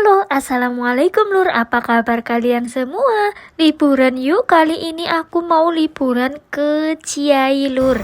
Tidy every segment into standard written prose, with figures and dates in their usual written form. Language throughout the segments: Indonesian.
Halo, assalamualaikum lur, apa kabar kalian semua? Liburan yuk, kali ini aku mau liburan ke Ciai lur.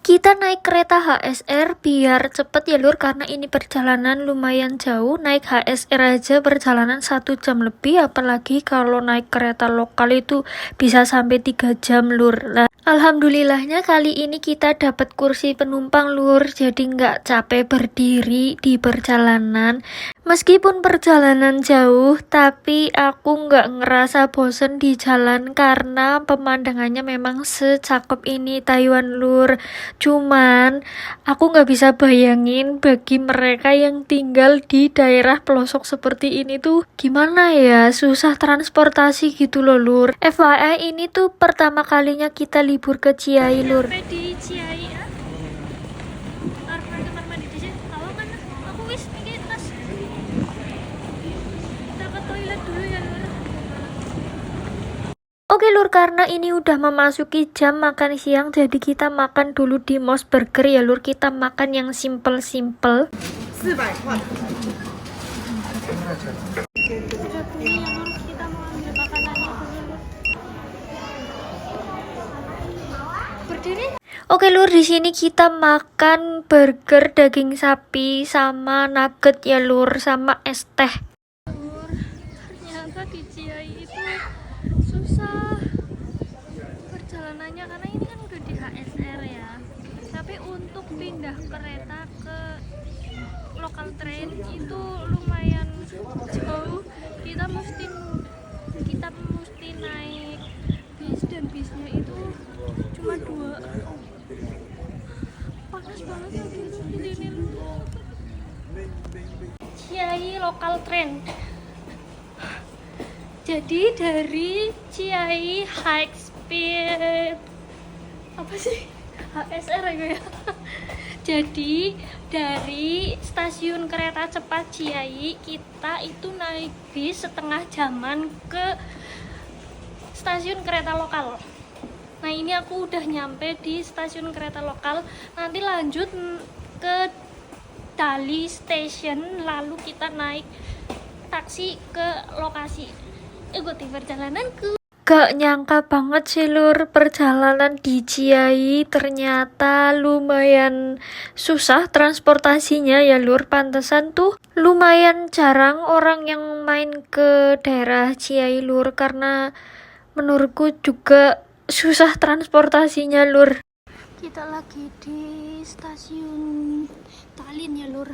Kita naik kereta HSR biar cepet ya lur, karena ini perjalanan lumayan jauh. Naik HSR aja perjalanan 1 jam lebih, apalagi kalau naik kereta lokal itu bisa sampai 3 jam lur. Nah, alhamdulillahnya kali ini kita dapat kursi penumpang lur, jadi nggak capek berdiri di perjalanan. Meskipun perjalanan jauh, tapi aku nggak ngerasa bosen di jalan karena pemandangannya memang secakep ini Taiwan lur. Cuman aku nggak bisa bayangin bagi mereka yang tinggal di daerah pelosok seperti ini tuh gimana ya, susah transportasi gitu loh lur. FYI ini tuh pertama kalinya kita libur ke Ciai lur. Di Ciai ya. Kamar mandi di sini. Mana? Aku wis mikir tas. Kita ke toilet dulu ya lur. Oke lur, karena ini udah memasuki jam makan siang, jadi kita makan dulu di Mos Burger ya lur. Kita makan yang simple-simple. 400块。 Kita mau ambil makanannya dulu. Berdiri. Oke lur, di sini kita makan burger daging sapi sama nugget ya lur, sama es teh. Lur, ternyata di Ciai itu susah perjalanannya karena ini kan udah di HSR ya. Tapi untuk pindah kereta ke lokal train itu lumayan jauh. Kita mesti naik bis, dan bisnya itu cuma 2. Panas banget ya di sini loh. Ciai lokal train. Jadi dari Ciai High Speed apa sih? HSR ya. Jadi dari stasiun kereta cepat Ciai kita itu naik bis setengah jaman ke stasiun kereta lokal. Nah ini aku udah nyampe di stasiun kereta lokal. Nanti lanjut ke Dali Station, lalu kita naik taksi ke lokasi. Ikuti perjalananku. Gak nyangka banget sih lur, perjalanan di Ciai ternyata lumayan susah transportasinya ya lur. Pantesan tuh lumayan jarang orang yang main ke daerah Ciai lur, karena menurutku juga susah transportasinya lur. Kita lagi di stasiun Tallinn ya lur.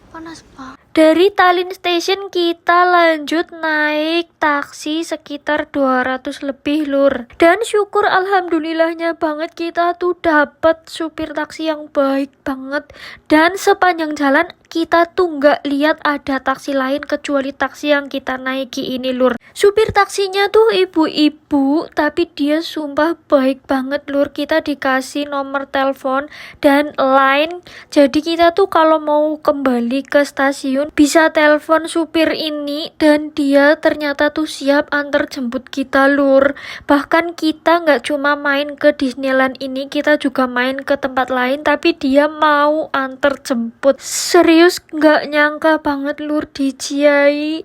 Panas banget. Dari Tallinn Station kita lanjut naik taksi sekitar 200 lebih lur. Dan syukur alhamdulillahnya banget kita tuh dapat supir taksi yang baik banget. Dan sepanjang jalan kita tuh nggak lihat ada taksi lain kecuali taksi yang kita naiki ini lur. Supir taksinya tuh ibu-ibu, tapi dia sumpah baik banget lur. Kita dikasih nomor telepon dan line, jadi kita tuh kalau mau kembali ke stasiun bisa telepon supir ini, dan dia ternyata tuh siap antar jemput kita lur. Bahkan kita nggak cuma main ke Disneyland ini, kita juga main ke tempat lain, tapi dia mau antar jemput. Serius nggak nyangka banget lur, di Ciai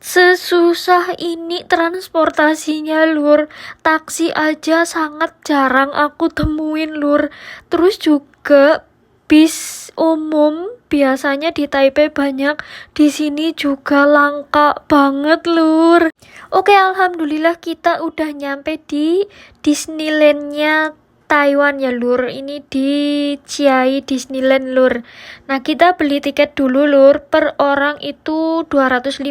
sesusah ini transportasinya lur. Taksi aja sangat jarang aku temuin lur. Terus juga bis umum biasanya di Taipei banyak, di sini juga langka banget lur. Oke, alhamdulillah kita udah nyampe di Disneyland-nya Taiwan ya lur. Ini di Ciai Disneyland lur. Nah kita beli tiket dulu lur, per orang itu 250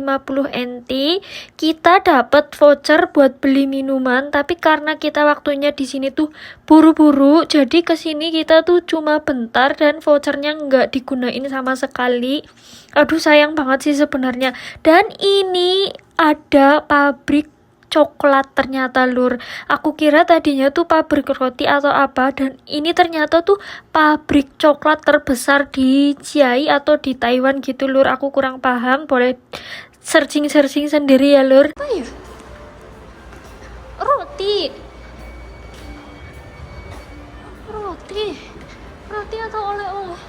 NT. Kita dapat voucher buat beli minuman, tapi karena kita waktunya di sini tuh buru-buru, jadi kesini kita tuh cuma bentar dan vouchernya nggak digunain sama sekali. Aduh sayang banget sih sebenarnya. Dan ini ada pabrik coklat ternyata lur. Aku kira tadinya tuh pabrik roti atau apa, dan ini ternyata tuh pabrik coklat terbesar di Ciai atau di Taiwan gitu lur. Aku kurang paham, boleh searching sendiri ya lur. Apa ya? Roti. roti. Roti atau oleh-oleh?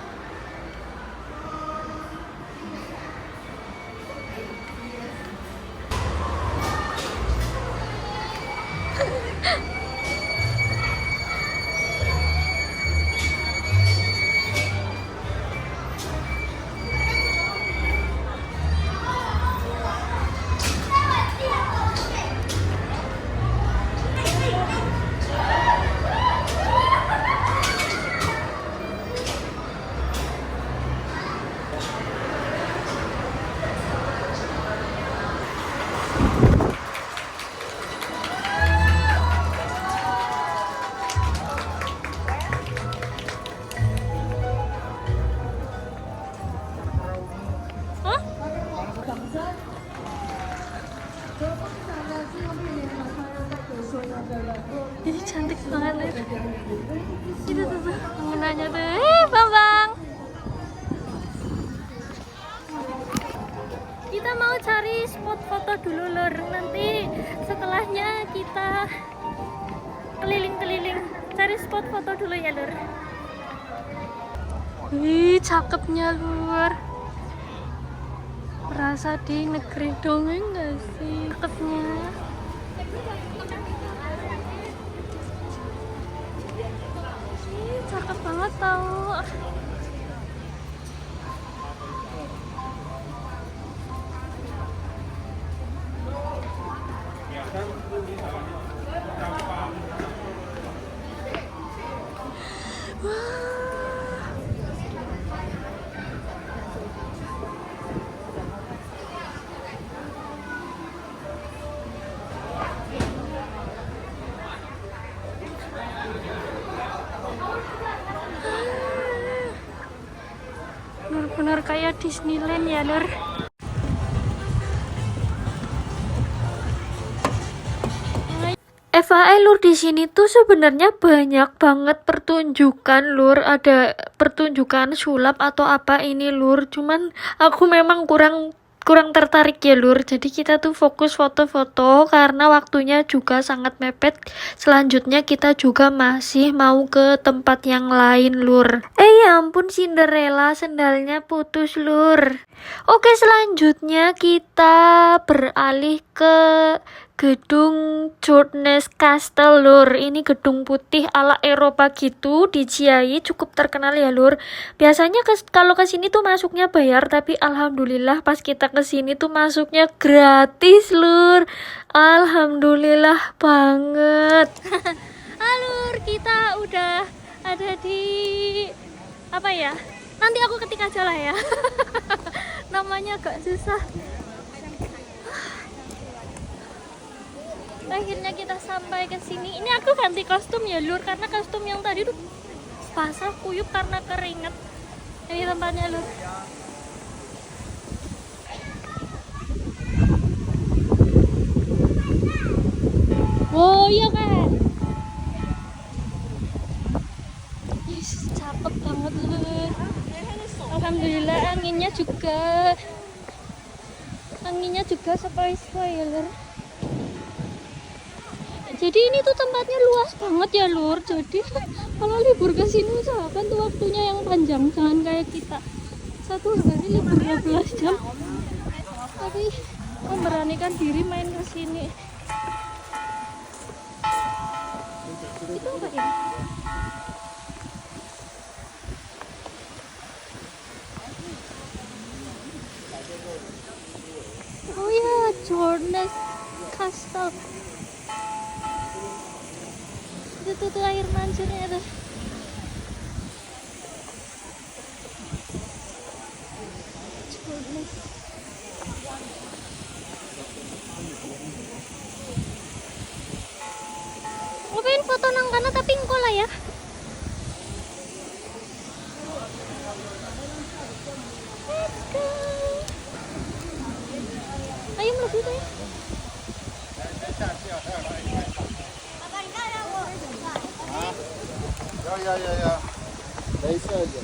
Ini cantik banget nih. Itu tuh penggunanya tuh. Bambang. Kita mau cari spot foto dulu lur. Nanti setelahnya kita keliling-keliling cari spot foto dulu ya lur. Wih, cakepnya lur. Berasa di negeri dongeng gak sih? Cakepnya. Cakep banget tau. Bener-bener kayak Disneyland ya lur. FYI lur, di sini tuh sebenarnya banyak banget pertunjukan lur. Ada pertunjukan sulap atau apa ini lur. Cuman aku memang kurang tertarik ya lur. Jadi kita tuh fokus foto-foto karena waktunya juga sangat mepet. Selanjutnya kita juga masih mau ke tempat yang lain lur. Ya ampun, Cinderella sendalnya putus lur. Oke, selanjutnya kita beralih ke gedung Jornes Castle lur. Ini gedung putih ala Eropa gitu di Ciayi, cukup terkenal ya lur. Biasanya kalau ke sini tuh masuknya bayar, tapi alhamdulillah pas kita ke sini tuh masuknya gratis lur. Alhamdulillah banget. Alur, kita udah ada di apa ya? Nanti aku ketik aja lah ya. Namanya agak susah. Akhirnya kita sampai ke sini. Ini aku ganti kostum ya lur, karena kostum yang tadi tuh basah kuyup karena keringet. Ini tempatnya lur. Oh iya kan. Yes, cakep banget lur. Alhamdulillah anginnya juga sepoi-sepoi ya lur. Jadi ini tuh tempatnya luas banget ya lur. Jadi kalau libur ke sini usahakan tuh waktunya yang panjang, jangan kayak kita satu hari libur 12 jam. Tapi memberanikan diri main ke sini. Itu apa ya? Oh ya, Jornes Castle. Itu tuh air mancurnya tuh. Ngapain foto nang kana tapi engko lah ya. Let's go. Ayo mlebu tuh ya. Ya. Bisa aja.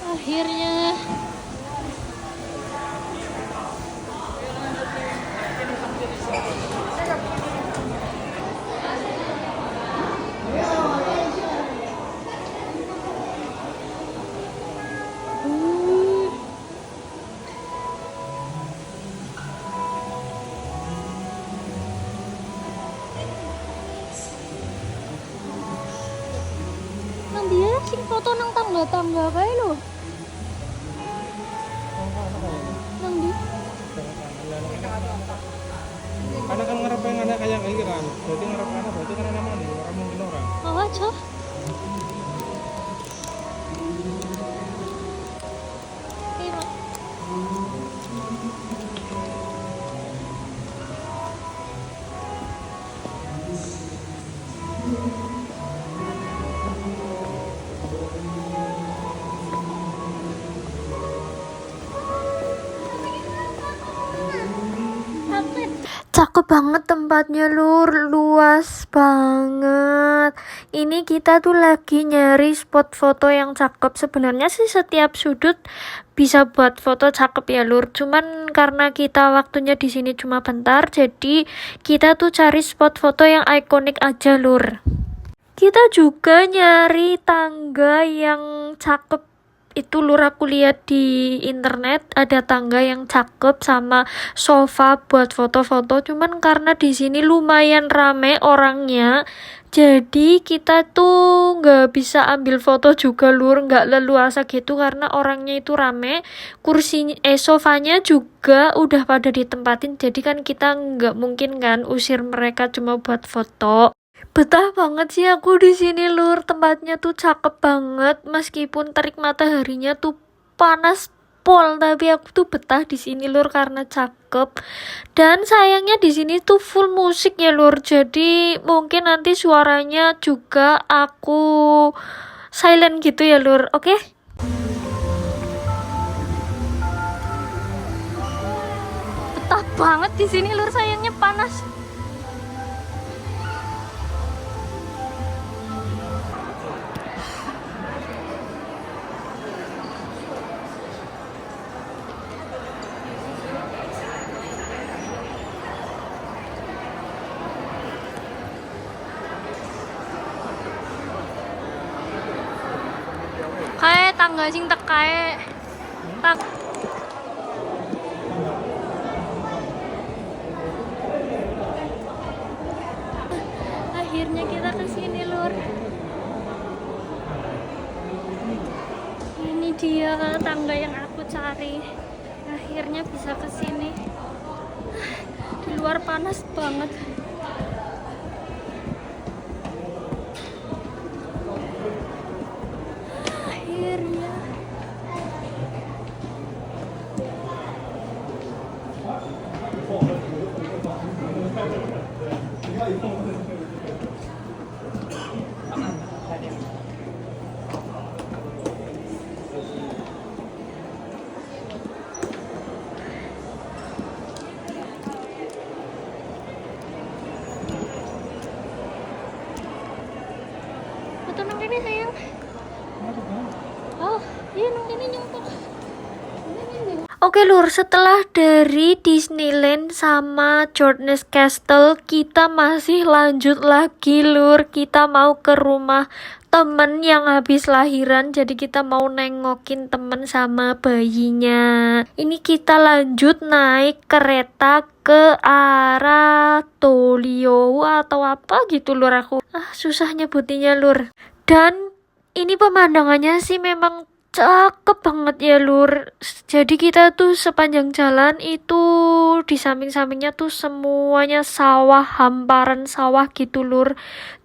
Akhirnya sing foto nang tangga-tangga kae lho. Nang di. Karena kan ngarep pengen ada kayak gitu kan. Berarti ngarep ana berarti kan nama nih, orang mungkin orang. Oh, aja. Iya. Cakep banget tempatnya lur, luas banget. Ini kita tuh lagi nyari spot foto yang cakep. Sebenarnya sih setiap sudut bisa buat foto cakep ya lur. Cuman karena kita waktunya di sini cuma bentar, jadi kita tuh cari spot foto yang ikonik aja lur. Kita juga nyari tangga yang cakep. Itu lur, aku lihat di internet ada tangga yang cakep sama sofa buat foto-foto. Cuman karena di sini lumayan rame orangnya, jadi kita tuh nggak bisa ambil foto juga lur, nggak leluasa gitu karena orangnya itu rame. Sofanya juga udah pada ditempatin, jadi kan kita nggak mungkin kan usir mereka cuma buat foto. Betah banget sih aku di sini lur, tempatnya tuh cakep banget meskipun terik mataharinya tuh panas pol, tapi aku tuh betah di sini lur karena cakep. Dan sayangnya di sini tuh full musik ya lur, jadi mungkin nanti suaranya juga aku silent gitu ya lur, oke? Betah banget di sini lur, sayangnya panas. Kae tangga sing tek kae. Tak. Akhirnya kita ke sini, lur. Ini dia tangga yang aku cari. Akhirnya bisa ke sini. Di luar panas banget. Akhirnya. Foto nang kene sayang. Oh, iya nang kene nyontok. Oke lur, setelah dari Disneyland sama Jordan's Castle, kita masih lanjut lagi lur. Kita mau ke rumah temen yang habis lahiran, jadi kita mau nengokin temen sama bayinya. Ini kita lanjut naik kereta ke arah Tolio atau apa gitu lur, aku susah nyebutinnya lur. Dan ini pemandangannya sih memang cakep banget ya lur. Jadi kita tuh sepanjang jalan itu di samping-sampingnya tuh semuanya sawah, hamparan sawah gitu lur.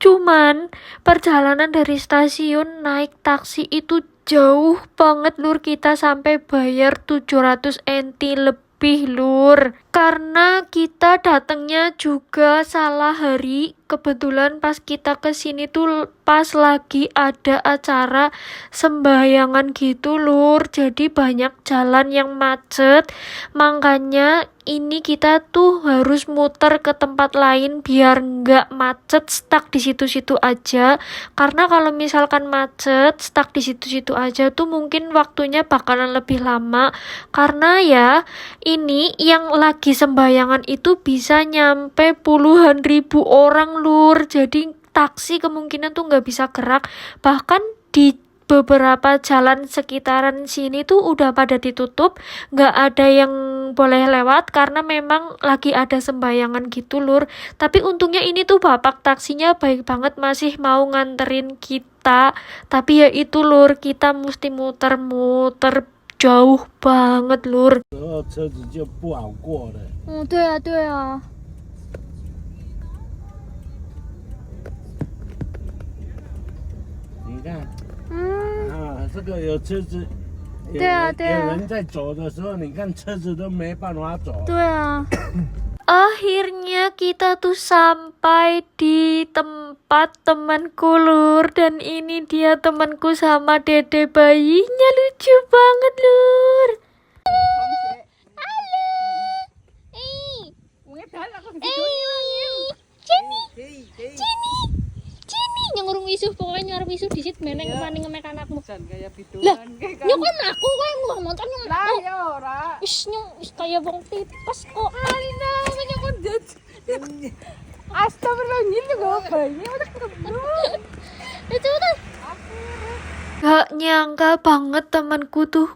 Cuman perjalanan dari stasiun naik taksi itu jauh banget lur. Kita sampai bayar 700 NT lebih lur. Karena kita datangnya juga salah hari. Kebetulan pas kita kesini tuh pas lagi ada acara sembahyangan gitu lur, jadi banyak jalan yang macet. Makanya ini kita tuh harus muter ke tempat lain biar nggak macet stuck di situ-situ aja. Karena kalau misalkan macet stuck di situ-situ aja tuh mungkin waktunya bakalan lebih lama. Karena ya ini yang lagi sembahyangan itu bisa nyampe puluhan ribu orang lur, jadi taksi kemungkinan tuh nggak bisa gerak. Bahkan di beberapa jalan sekitaran sini tuh udah pada ditutup, nggak ada yang boleh lewat karena memang lagi ada sembayangan gitu lur. Tapi untungnya ini tuh bapak taksinya baik banget, masih mau nganterin kita. Tapi ya itu lur, kita mesti muter-muter jauh banget lur. 车子就不好过了。对啊对啊。你看，这个有车子，对啊对啊有人在走的时候，你看车子都没办法走。对啊。Akhirnya kita tuh sampai di tempat temanku lur. Dan ini dia temanku sama dede bayinya, lucu banget lur. Halo. Jenny nyengurung wisuh, pokoknya nyarep wisuh disit meneng maning ngemek anakmu. Lah, nyokon aku kowe ngomong motor nyong. Lah ya ora. Wis nyong wis kaya wong tipes kok. Alina nyokon jet. Astagfirullahaladzim kok bayi udah kebun. Itu tuh. Gak nyangka banget temanku tuh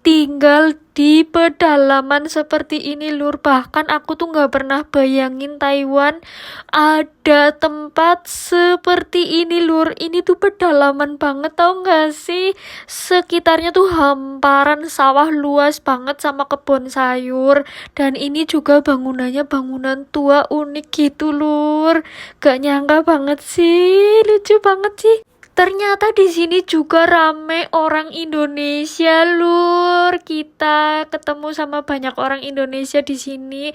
tinggal di pedalaman seperti ini lur. Bahkan aku tuh gak pernah bayangin Taiwan ada tempat seperti ini lur. Ini tuh pedalaman banget, tau gak sih? Sekitarnya tuh hamparan sawah luas banget sama kebun sayur. Dan ini juga bangunannya bangunan tua unik gitu lur. Gak nyangka banget sih, lucu banget sih. Ternyata di sini juga rame orang Indonesia lur. Kita ketemu sama banyak orang Indonesia di sini.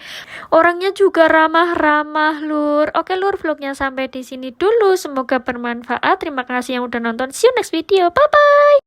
Orangnya juga ramah-ramah lur. Oke lur, vlognya sampai di sini dulu. Semoga bermanfaat. Terima kasih yang udah nonton. See you next video. Bye bye.